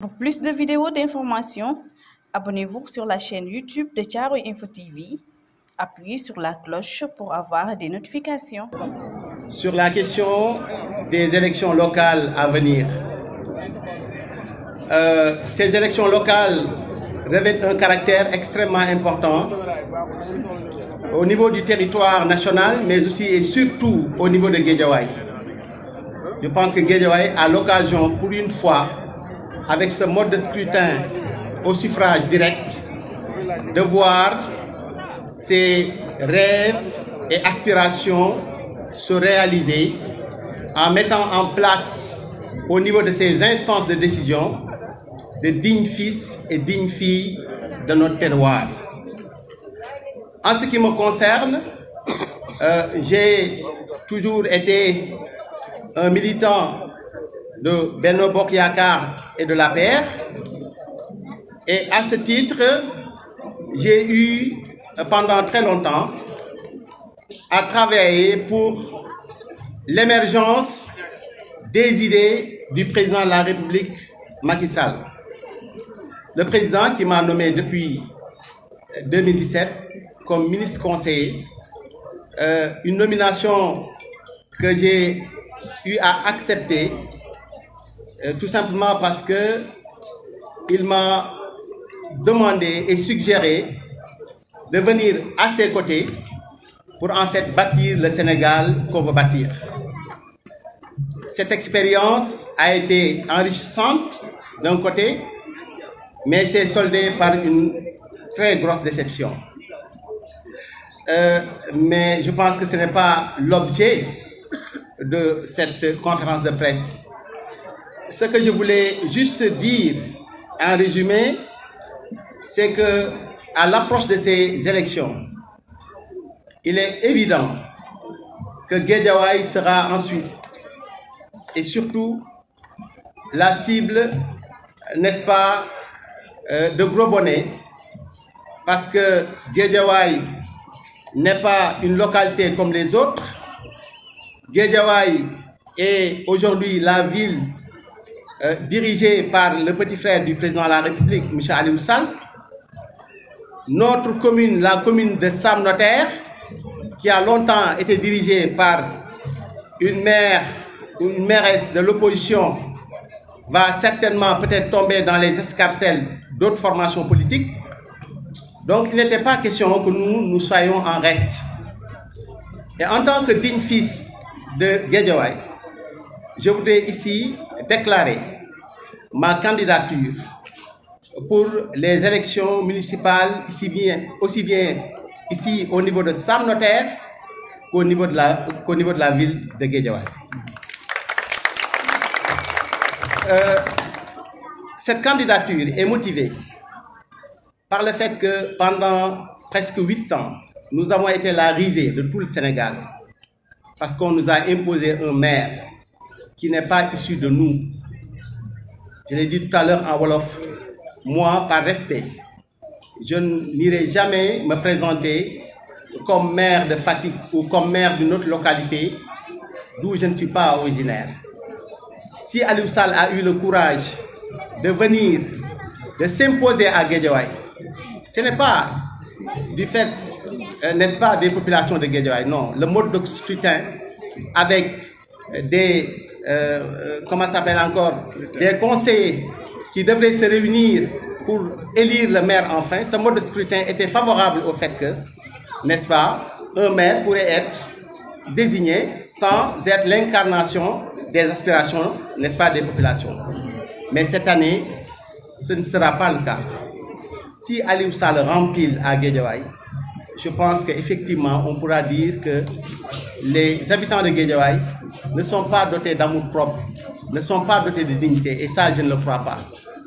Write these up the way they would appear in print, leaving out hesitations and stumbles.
Pour plus de vidéos d'informations, abonnez-vous sur la chaîne YouTube de Thiaroye Info TV. Appuyez sur la cloche pour avoir des notifications. Sur la question des élections locales à venir, ces élections locales revêtent un caractère extrêmement important au niveau du territoire national, mais aussi et surtout au niveau de Guédiawaye. Je pense que Guédiawaye a l'occasion, pour une fois, avec ce mode de scrutin au suffrage direct, de voir ses rêves et aspirations se réaliser en mettant en place au niveau de ces instances de décision de dignes fils et dignes filles de notre terroir. En ce qui me concerne, j'ai toujours été un militant de Benno Bokk Yakaar et de l'APR, et à ce titre, j'ai eu pendant très longtemps à travailler pour l'émergence des idées du président de la République, Macky Sall. Le président qui m'a nommé depuis 2017 comme ministre conseiller, une nomination que j'ai eu à accepter tout simplement parce que il m'a demandé et suggéré de venir à ses côtés pour en fait bâtir le Sénégal qu'on veut bâtir. Cette expérience a été enrichissante d'un côté, mais s'est soldée par une très grosse déception. Mais je pense que ce n'est pas l'objet de cette conférence de presse. Ce que je voulais juste dire en résumé, c'est que à l'approche de ces élections, il est évident que Guédiawaye sera ensuite et surtout la cible, n'est-ce pas, de gros bonnets, parce que Guédiawaye n'est pas une localité comme les autres. Guédiawaye est aujourd'hui la ville dirigée par le petit frère du président de la République, M. Aliou Sall. Notre commune, la commune de Sam Notaire, qui a longtemps été dirigée par une maire ou une mairesse de l'opposition, va certainement peut-être tomber dans les escarcelles d'autres formations politiques. Donc il n'était pas question que nous soyons en reste. Et en tant que digne fils de Guédiawaye, je voudrais ici déclarer ma candidature pour les élections municipales, aussi bien ici au niveau de Sam Notaire qu'au niveau de la ville de Guédiawaye. Cette candidature est motivée par le fait que pendant presque 8 ans, nous avons été la risée de tout le Sénégal parce qu'on nous a imposé un maire qui n'est pas issu de nous. Je l'ai dit tout à l'heure en Wolof, moi, par respect, je n'irai jamais me présenter comme maire de Fatick ou comme maire d'une autre localité d'où je ne suis pas originaire. Si Aliou Sall a eu le courage de venir, de s'imposer à Guédiawaye, ce n'est pas du fait, n'est-ce pas, des populations de Guédiawaye, non. Le mode de scrutin avec des, comment ça s'appelle encore, des conseillers qui devraient se réunir pour élire le maire enfin, ce mode de scrutin était favorable au fait que, n'est-ce pas, un maire pourrait être désigné sans être l'incarnation des aspirations, n'est-ce pas, des populations. Mais cette année, ce ne sera pas le cas. Si Aliou Sall rempile à Guédiawaye, je pense qu'effectivement, on pourra dire que les habitants de Guédiawaye ne sont pas dotés d'amour propre, ne sont pas dotés de dignité, et ça, je ne le crois pas.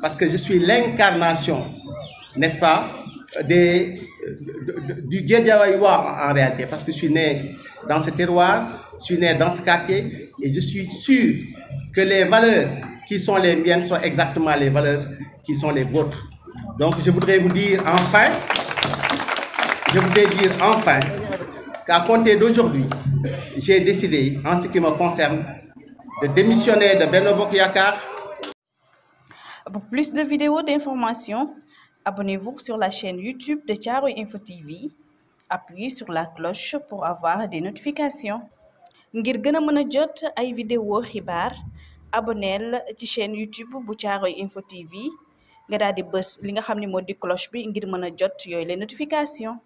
Parce que je suis l'incarnation, n'est-ce pas, du Guédiawayois en réalité, parce que je suis né dans ce terroir, je suis né dans ce quartier, et je suis sûr que les valeurs qui sont les miennes sont exactement les valeurs qui sont les vôtres. Donc je voudrais vous dire enfin, qu'à compter d'aujourd'hui, j'ai décidé, en ce qui me concerne, de démissionner de Benno Bokk Yakaar. Pour plus de vidéos d'information, abonnez-vous sur la chaîne YouTube de Thiaroye Info TV. Appuyez sur la cloche pour avoir des notifications. Ngir gën a mën a jot ay vidéo xibaar abonneel ci chaîne YouTube bu Thiaroye Info TV nga daal di bës li nga xam ne moo di cloche bi ngir mën a jot yooyu les notifications.